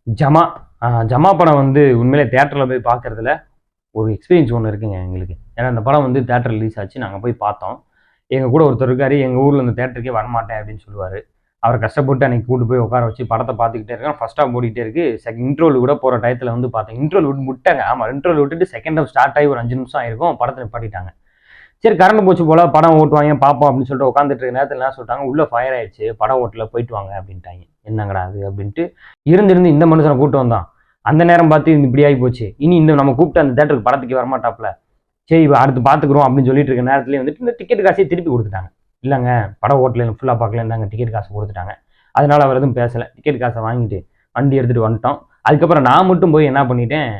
ஜமா ஜமா படம் வந்து உண்மையிலே தேட்டரில் போய் பார்க்குறதுல ஒரு எக்ஸ்பீரியன்ஸ் ஒன்று இருக்குங்க எங்களுக்கு. ஏன்னா இந்த படம் வந்து தேட்டர் ரிலீஸ் ஆச்சு, நாங்கள் போய் பார்த்தோம். எங்கள் கூட ஒருத்தர் இருக்காரு, எங்கள் ஊரில் இந்த தேட்டருக்கே வரமாட்டேன் அப்படின்னு சொல்லுவார். அவர் கஷ்டப்பட்டு அன்றைக்கி கூட்டு போய் உட்கார வச்சு படத்தை பார்த்துக்கிட்டே இருக்கேன். ஃபர்ஸ்ட் ஹாஃப் ஓடிட்டே இருக்கு. இன்ட்ரோல் கூட போகிற டயத்தில் வந்து பார்த்தேன். இன்ட்ரோல் விட்டாங்க. ஆமாம், இன்ட்ரோல் விட்டுட்டு செகண்ட் ஹாஃப் ஸ்டார்ட் ஆகி ஒரு 5 நிமிஷம் ஆயிருக்கும், படத்தை நிப்பாட்டிட்டாங்க. சரி, கரண்ட் போச்சு போல, படம் ஓட்டுவாங்க பார்ப்போம் அப்படின்னு சொல்லிட்டு உட்காந்துட்டு இருக்க நேரத்தில் என்ன சொல்லிட்டாங்க, உள்ளே ஃபயர் ஆயிடுச்சு, படம் ஓட்டல, போயிட்டு வாங்க அப்படின்ட்டாங்க. என்னங்கடா அது அப்படின்ட்டு இருந்து இந்த மனுஷனை கூப்பிட்டு வந்தான். அந்த நேரம் பார்த்து இப்படி ஆகி போச்சு. இனி இந்த நம்ம கூப்பிட்டு அந்த தேட்டருக்கு படத்துக்கு வரமாட்டாப்ல, சரி அடுத்து பார்த்துக்குறோம் அப்படின்னு சொல்லிட்டு இருக்க நேரத்துலேயே வந்துட்டு இந்த டிக்கெட் காசையே திருப்பி கொடுத்துட்டாங்க. இல்லைங்க, படம் ஓட்டல, ஃபுல்லாக பார்க்கலன்னாங்க, டிக்கெட் காசு கொடுத்துட்டாங்க. அதனால அவர் எதுவும் பேசலை. டிக்கெட் காசை வாங்கிட்டு வண்டி எடுத்துகிட்டு வந்துட்டோம். அதுக்கப்புறம் நான் மட்டும் போய் என்ன பண்ணிட்டேன்,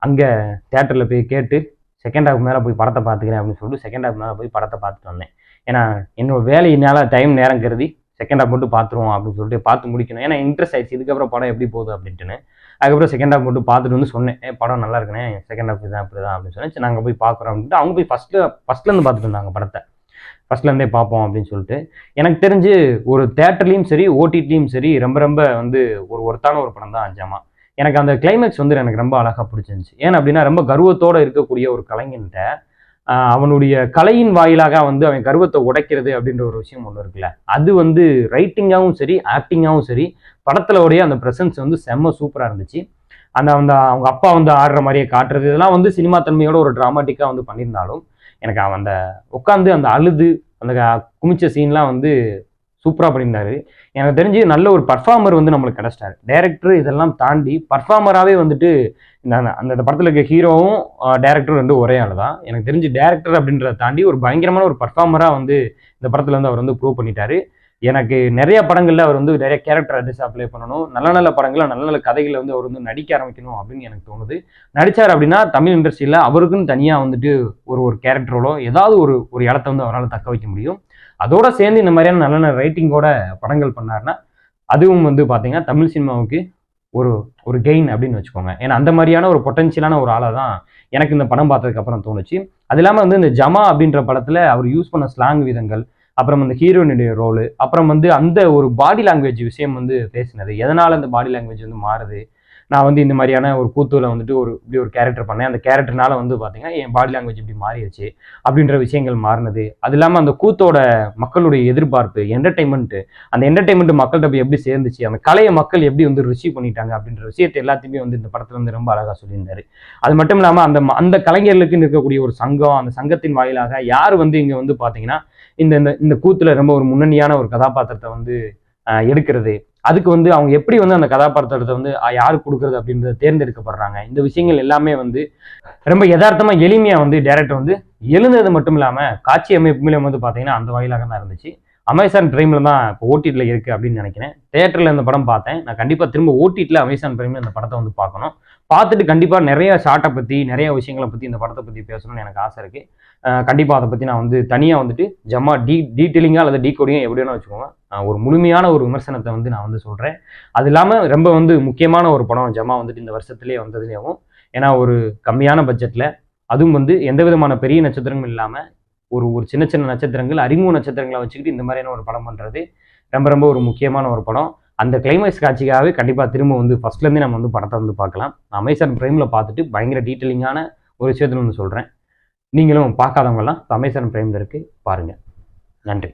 அங்கே தேட்டரில் போய் கேட்டு செகண்ட் ஹாஃப் மேலே போய் படத்தை பார்த்துக்கிறேன் அப்படின்னு சொல்லிட்டு செகண்ட் ஹாஃப் மேலே போய் படத்தை பார்த்துட்டு வந்தேன். ஏன்னா என்னோட வேலையினால டைம் நேரம் கருதி செகண்ட் ஹாஃப் மட்டும் பார்த்துருவோம் அப்படின்னு சொல்லிட்டு பார்த்து முடிக்கணும். ஏன்னா இன்ட்ரெஸ்ட் ஆயிடுச்சு, இதுக்கப்புறம் படம் எப்படி போகுது அப்படின்ட்டுன்னு. அதுக்கப்புறம் செகண்ட் ஹாஃப் மட்டும் பார்த்துட்டு வந்து சொன்னேன், படம் நல்லா இருக்குண்ணே, செகண்ட் ஹாஃப் தான் இப்படி தான் அப்படின்னு சொன்னேன். நாங்கள் போய் பார்க்குறோம் அப்படின்ட்டு அவங்க போய் ஃபஸ்ட்லேருந்து பார்த்துட்டு இருந்தாங்க படத்தை. ஃபஸ்ட்லேருந்தே பார்ப்போம் அப்படின்னு சொல்லிட்டு. எனக்கு தெரிஞ்சு ஒரு தேட்டர்லேயும் சரி ஓடிடிலையும் சரி ரொம்ப ரொம்ப வந்து ஒரு ஒருத்தான ஒரு படம் தான் ஜமா. எனக்கு அந்த கிளைமேக்ஸ் வந்து எனக்கு ரொம்ப அழகாக பிடிச்சிருந்துச்சு. ஏன் அப்படின்னா, ரொம்ப கர்வத்தோடு இருக்கக்கூடிய ஒரு கலைஞன்ட்ட அவனுடைய கலையின் வாயிலாக வந்து அவன் கர்வத்தை உடைக்கிறது அப்படின்ற ஒரு விஷயம் ஒன்று இருக்குல்ல, அது வந்து ரைட்டிங்காகவும் சரி ஆக்டிங்காகவும் சரி படத்திலோடைய அந்த ப்ரெசன்ஸ் வந்து செம்ம சூப்பராக இருந்துச்சு. அந்த அந்த அவங்க அப்பா வந்து ஆடுற மாதிரியே காட்டுறது, இதெல்லாம் வந்து சினிமா தன்மையோட ஒரு ட்ராமாட்டிக்காக வந்து பண்ணியிருந்தாலும் எனக்கு அவன் அந்த உட்காந்து அந்த அழுது அந்த குமிச்ச சீன்லாம் வந்து சூப்பராக பண்ணியிருந்தாரு. எனக்கு தெரிஞ்சு நல்ல ஒரு பர்ஃபார்மர் வந்து நம்மளுக்கு கிடைச்சிட்டாரு. டைரக்டர் இதெல்லாம் தாண்டி பர்ஃபார்மராகவே வந்துட்டு அந்த படத்தில் இருக்க ஹீரோவும் டைரக்டரும் ரெண்டும் ஒரே ஆள் தான். எனக்கு தெரிஞ்சு டைரக்டர் அப்படின்றத தாண்டி ஒரு பயங்கரமான ஒரு பர்ஃபார்மராக வந்து இந்த படத்தில் வந்து அவர் வந்து ப்ரூவ் பண்ணிட்டாரு. எனக்கு நிறைய படங்களில் அவர் வந்து நிறைய கேரக்டர் ஆர்டிஸ்ட் அப்ளை பண்ணணும், நல்ல நல்ல படங்களில் நல்ல நல்ல கதைகளை வந்து அவர் வந்து நடிக்க ஆரம்பிக்கணும் அப்படின்னு எனக்கு தோணுது. நடித்தார் அப்படின்னா தமிழ் இண்டஸ்ட்ரியில் அவருக்குன்னு தனியாக வந்துட்டு ஒரு கேரக்டரோட ஏதாவது ஒரு இடத்த வந்து அவரால் தக்க வைக்க முடியும். அதோட சேர்ந்து இந்த மாதிரியான நல்ல நல்ல ரைட்டிங்கோட படங்கள் பண்ணாருன்னா அதுவும் வந்து பார்த்தீங்கன்னா தமிழ் சினிமாவுக்கு ஒரு கெயின் அப்படின்னு வச்சுக்கோங்க. ஏன்னா அந்த மாதிரியான ஒரு பொட்டன்ஷியலான ஒரு ஆளாக தான் எனக்கு இந்த படம் பார்த்ததுக்கு அப்புறம் தோணுச்சு. அது இல்லாமல் வந்து இந்த ஜமா அப்படின்ற படத்தில் அவர் யூஸ் பண்ண ஸ்லாங் விதங்கள், அப்புறம் அந்த ஹீரோயினுடைய ரோலு, அப்புறம் வந்து அந்த ஒரு பாடி லாங்குவேஜ் விஷயம் வந்து பேசினது, எதனால் அந்த பாடி லாங்குவேஜ் வந்து மாறுது, நான் வந்து இந்த மாதிரியான ஒரு கூத்துல வந்துட்டு இப்படி ஒரு கேரக்டர் பண்ணேன், அந்த கேரக்டர்னால வந்து பார்த்தீங்கன்னா என் பாடி லாங்குவேஜ் இப்படி மாறிடுச்சு அப்படின்ற விஷயங்கள் மாறினது. அது இல்லாமல் அந்த கூத்தோட மக்களுடைய எதிர்பார்ப்பு, என்டர்டைன்மெண்ட்டு, அந்த என்டர்டைன்மெண்ட் மக்கள்கிட்ட போய் எப்படி சேர்ந்துச்சு, அந்த கலையை மக்கள் எப்படி வந்து ரிசீவ் பண்ணிட்டாங்க அப்படின்ற விஷயத்தை எல்லாத்தையுமே வந்து இந்த படத்தில் வந்து ரொம்ப அழகாக சொல்லியிருந்தாரு. அது மட்டும் இல்லாமல் அந்த கலைஞர்களுக்கு இருக்கக்கூடிய ஒரு சங்கம், அந்த சங்கத்தின் வாயிலாக யார் வந்து இங்கே வந்து பார்த்தீங்கன்னா இந்த கூத்துல ரொம்ப ஒரு முன்னணியான ஒரு கதாபாத்திரத்தை வந்து எடுக்கிறது, அதுக்கு வந்து அவங்க எப்படி வந்து அந்த கதாபாத்திரத்தை வந்து யாருக்கு கொடுக்குறது அப்படின்றத தேர்ந்தெடுக்கப்படுறாங்க. இந்த விஷயங்கள் எல்லாமே வந்து ரொம்ப யதார்த்தமா எளிமையா வந்து டைரக்டர் வந்து எழுந்தது மட்டும் இல்லாம காட்சி அமைப்புமே வந்து பாத்தீங்கன்னா அந்த வாயிலாக தான் இருந்துச்சு. அமேசான் பிரைம்ல தான் இப்போ ஓடிடில இருக்கு அப்படின்னு நினைக்கிறேன். தியேட்டர்ல இந்த படம் பார்த்தேன். நான் கண்டிப்பா திரும்ப ஓடிடில அமேசான் பிரைம்ல இந்த படத்தை வந்து பார்க்கணும். பார்த்துட்டு கண்டிப்பா நிறைய ஷார்ட்டை பத்தி நிறைய விஷயங்களை பத்தி இந்த படத்தை பத்தி பேசணும்னு எனக்கு ஆசை இருக்கு. கண்டிப்பா அதை பத்தி நான் வந்து தனியா வந்துட்டு ஜமா டீட்டெயிலிங்கா அல்லது டீகோடிங்கா எப்படி வேணா வச்சுக்கோங்க, ஒரு முழுமையான ஒரு விமர்சனத்தை வந்து நான் வந்து சொல்றேன். அது இல்லாம ரொம்ப வந்து முக்கியமான ஒரு படம் ஜமா வந்துட்டு இந்த வருஷத்துலேயே வந்ததுலேயும். ஏன்னா ஒரு கம்மியான பட்ஜெட்ல, அதுவும் வந்து எந்த விதமான பெரிய நட்சத்திரங்களும் இல்லாம ஒரு சின்ன சின்ன நட்சத்திரங்கள், அறிமுக நட்சத்திரங்களை வச்சுக்கிட்டு இந்த மாதிரியான ஒரு படம் பண்றது ரொம்ப ரொம்ப ஒரு முக்கியமான ஒரு படம். அந்த கிளைமேக்ஸ் காட்சிக்காகவே கண்டிப்பா திரும்ப வந்து ஃபர்ஸ்ட்லேருந்தே நம்ம வந்து படத்தை வந்து பார்க்கலாம். நான் அமேசான் பிரைம்ல பார்த்துட்டு பயங்கர டீட்டெயிலிங்கான ஒரு விஷயத்துல வந்து சொல்றேன். நீங்களும் பார்க்காதவங்கலாம் அமேசான் பிரைம்ல இருக்கு, பாருங்க. நன்றி.